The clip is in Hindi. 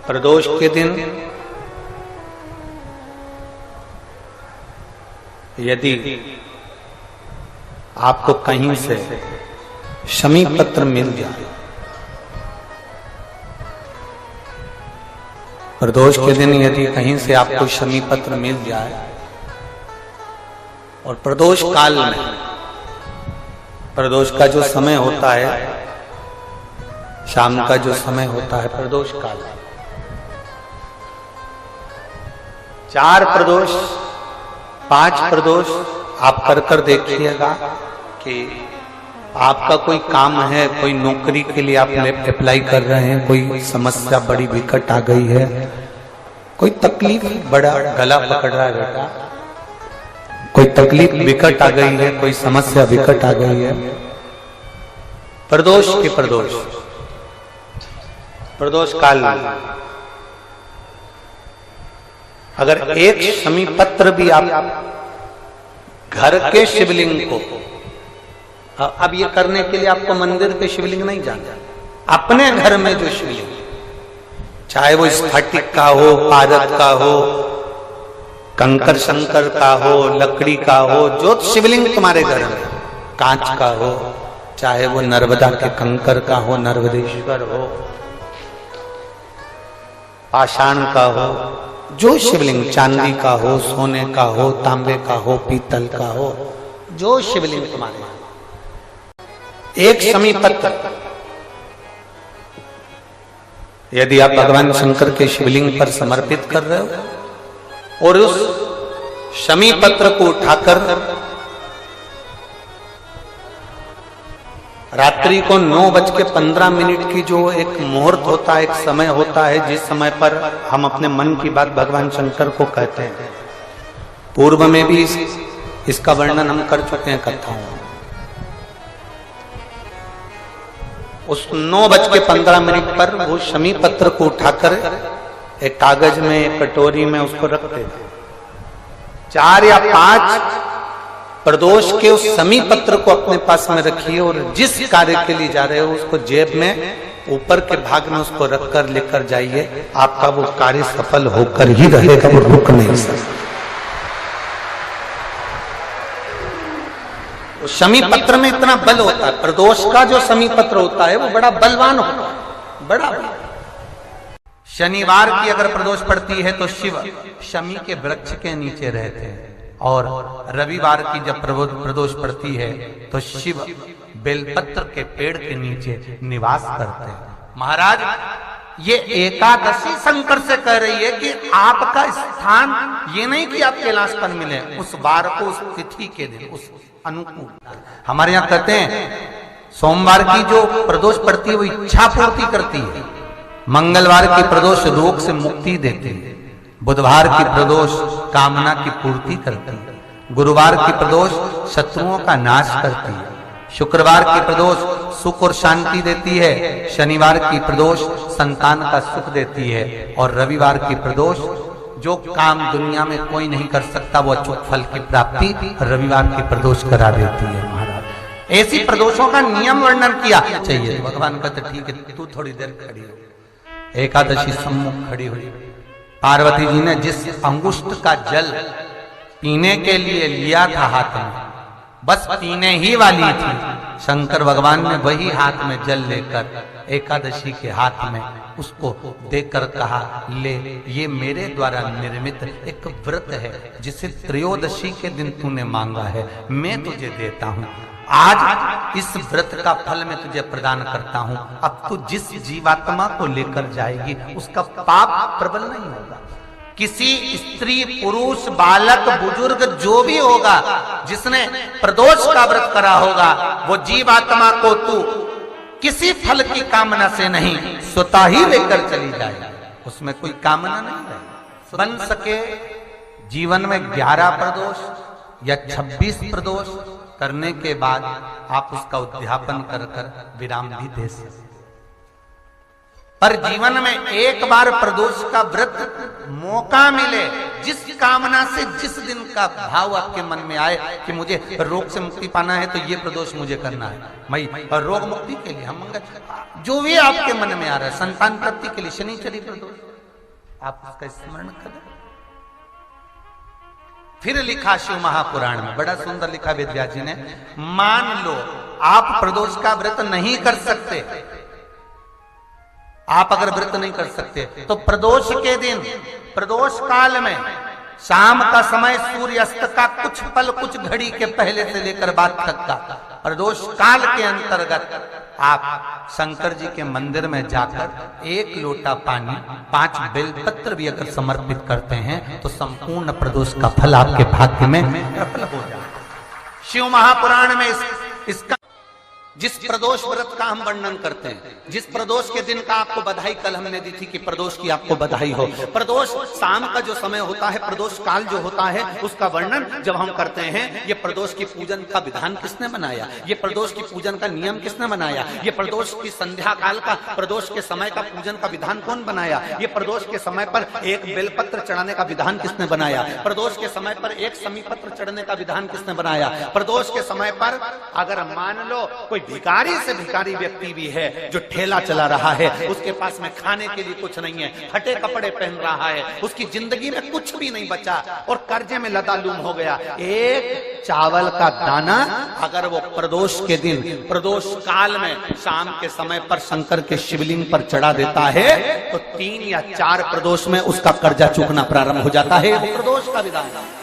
प्रदोष के दिन यदि आपको कहीं से शमी पत्र मिल जाए, प्रदोष के दिन यदि कहीं से आपको शमी पत्र मिल जाए और प्रदोष काल में, प्रदोष का जो समय होता है, शाम का जो समय होता है प्रदोष काल, 4 प्रदोष 5 प्रदोष आप कर देखिएगा कि आपका कोई काम है, कोई नौकरी के लिए आप अप्लाई कर रहे हैं, कोई समस्या बड़ी विकट आ गई है, कोई तकलीफ, बड़ा गला पकड़ रहा है बेटा, कोई तकलीफ विकट आ गई है, कोई समस्या विकट आ गई है, प्रदोष के प्रदोष काल में अगर एक शमी पत्र भी आप घर के शिवलिंग को, अब ये करने के लिए आपको मंदिर के शिवलिंग नहीं जाना, अपने घर में जो शिवलिंग, चाहे वो स्फटिक का हो, पारद का हो, कंकर शंकर का हो, लकड़ी का हो, जो शिवलिंग तुम्हारे घर में, कांच का हो, चाहे वो नर्मदा के कंकर का हो, नर्मदेश्वर हो, पाषाण का हो, जो शिवलिंग, चांदी का हो, सोने का हो, तांबे का हो, पीतल का हो, जो शिवलिंग तुम्हारे, एक शमी पत्र यदि आप भगवान शंकर के शिवलिंग पर समर्पित कर रहे हो और उस शमी पत्र को उठाकर रात्रि को 9:15 की जो एक मुहूर्त होता है, एक समय होता है, जिस समय पर हम अपने मन की बात भगवान शंकर को कहते हैं, पूर्व में भी इसका वर्णन हम कर चुके हैं कथाओं में। उस 9:15 पर वो शमी पत्र को उठाकर एक कागज में, एक कटोरी में उसको रखते थे। 4 या 5 प्रदोष के उस शमी पत्र को अपने पास में रखिए और जिस कार्य के लिए जा रहे हो उसको जेब में ऊपर के भाग में उसको रखकर लेकर जाइए, आपका वो कार्य सफल होकर ही रहेगा, वो रुक नहीं सकता। शमी पत्र में इतना बल होता है, प्रदोष का जो शमी पत्र होता है वो बड़ा बलवान होता है, बड़ा शनिवार की अगर प्रदोष पड़ती है तो शिव शमी के वृक्ष के नीचे रहते हैं, और रविवार की जब प्रदोष पड़ती है तो शिव बेलपत्र के पेड़ के नीचे निवास करते हैं। महाराज, ये एकादशी शंकर से कह रही है कि आपका स्थान ये नहीं कि आप कैलाश पर मिले, उस वार को, उस तिथि के दिन, उस अनुकूल। हमारे यहाँ कहते हैं सोमवार की जो प्रदोष पड़ती है वो इच्छा पूर्ति करती है, मंगलवार की प्रदोष रोग से मुक्ति देती है, बुधवार की प्रदोष कामना की पूर्ति करती है, गुरुवार की प्रदोष शत्रुओं का नाश करती है, शुक्रवार की प्रदोष सुख और शांति देती है, शनिवार की प्रदोष संतान का सुख देती है, और रविवार की प्रदोष जो काम दुनिया में कोई नहीं कर सकता वो अचूक फल की प्राप्ति रविवार की प्रदोष करा देती है। महाराज, ऐसी प्रदोषों का नियम वर्णन किया चाहिए। भगवान कहते ठीक है, तू थोड़ी देर खड़ी हो। एकादशी सम्मुख खड़ी हुई, पार्वती जी ने जिस अंगुष्ठ का जल पीने के लिए लिया था हाथ में, बस पीने ही वाली थी, शंकर भगवान ने वही हाथ में जल लेकर एकादशी के हाथ में उसको देकर कहा, ले, ये मेरे द्वारा निर्मित एक व्रत है जिसे त्रयोदशी के दिन तूने मांगा है, मैं तुझे देता हूँ। आज इस व्रत का फल मैं तुझे प्रदान करता हूँ। अब तू जिस जीवात्मा को लेकर जाएगी उसका पाप प्रबल नहीं होगा। किसी स्त्री, पुरुष, बालक, बुजुर्ग जो भी होगा जिसने प्रदोष का व्रत करा होगा, वो जीवात्मा को तू किसी फल की कामना से नहीं, स्वतः ही लेकर चली जाए, उसमें कोई कामना नहीं है। बन सके जीवन में 11 प्रदोष या 26 प्रदोष करने के बाद आप उसका उद्यापन कर विराम भी दे सकते, पर जीवन में एक बार प्रदोष का व्रत मौका मिले, जिस कामना से, जिस दिन का भाव आपके मन में आए कि मुझे रोग से मुक्ति पाना है तो ये प्रदोष मुझे करना है, मैं रोग मुक्ति के लिए, हम मंगल, जो भी आपके मन में आ रहा है, संतान प्राप्ति के लिए शनिचरी प्रदोष, आप उसका स्मरण करें। फिर लिखा शिव महापुराण में, बड़ा सुंदर लिखा वेदव्यास जी ने, मान लो आप प्रदोष का व्रत नहीं कर सकते, आप अगर व्रत नहीं कर सकते तो प्रदोष के दिन, प्रदोष काल में शाम का समय सूर्यास्त का कुछ पल, कुछ घड़ी के पहले से लेकर बाद तक का प्रदोष काल के अंतर्गत आप शंकर जी के मंदिर में जाकर 1 लोटा पानी, 5 बेलपत्र भी अगर समर्पित करते हैं तो संपूर्ण प्रदोष का फल आपके भाग्य में प्रबल हो जाए। शिव महापुराण में इसका जिस प्रदोष व्रत का हम वर्णन करते हैं, जिस प्रदोष के दिन का आपको बधाई कल हमने दी थी कि प्रदोष की आपको बधाई हो, प्रदोष शाम का जो समय होता है, प्रदोष काल जो होता है, उसका वर्णन जब हम करते हैं, ये प्रदोष की पूजन का विधान किसने बनाया, ये प्रदोष की पूजन का नियम किसने बनाया, ये प्रदोष की संध्या काल का, प्रदोष के समय का पूजन का विधान कौन बनाया, ये प्रदोष के समय पर 1 बेलपत्र चढ़ाने का विधान किसने बनाया, प्रदोष के समय पर 1 समीपत्र चढ़ने का विधान किसने बनाया, प्रदोष के समय पर अगर मान लो कोई भिखारी से भिखारी व्यक्ति भी है जो ठेला चला रहा है, उसके पास में खाने के लिए कुछ नहीं है, फटे कपड़े पहन रहा है, उसकी जिंदगी में कुछ भी नहीं बचा और कर्जे में लदालूम हो गया, 1 चावल का दाना अगर वो प्रदोष के दिन, प्रदोष काल में शाम के समय पर शंकर के शिवलिंग पर चढ़ा देता है तो 3 या 4 प्रदोष में उसका कर्जा चूकना प्रारंभ हो जाता है। प्रदोष का विधान है।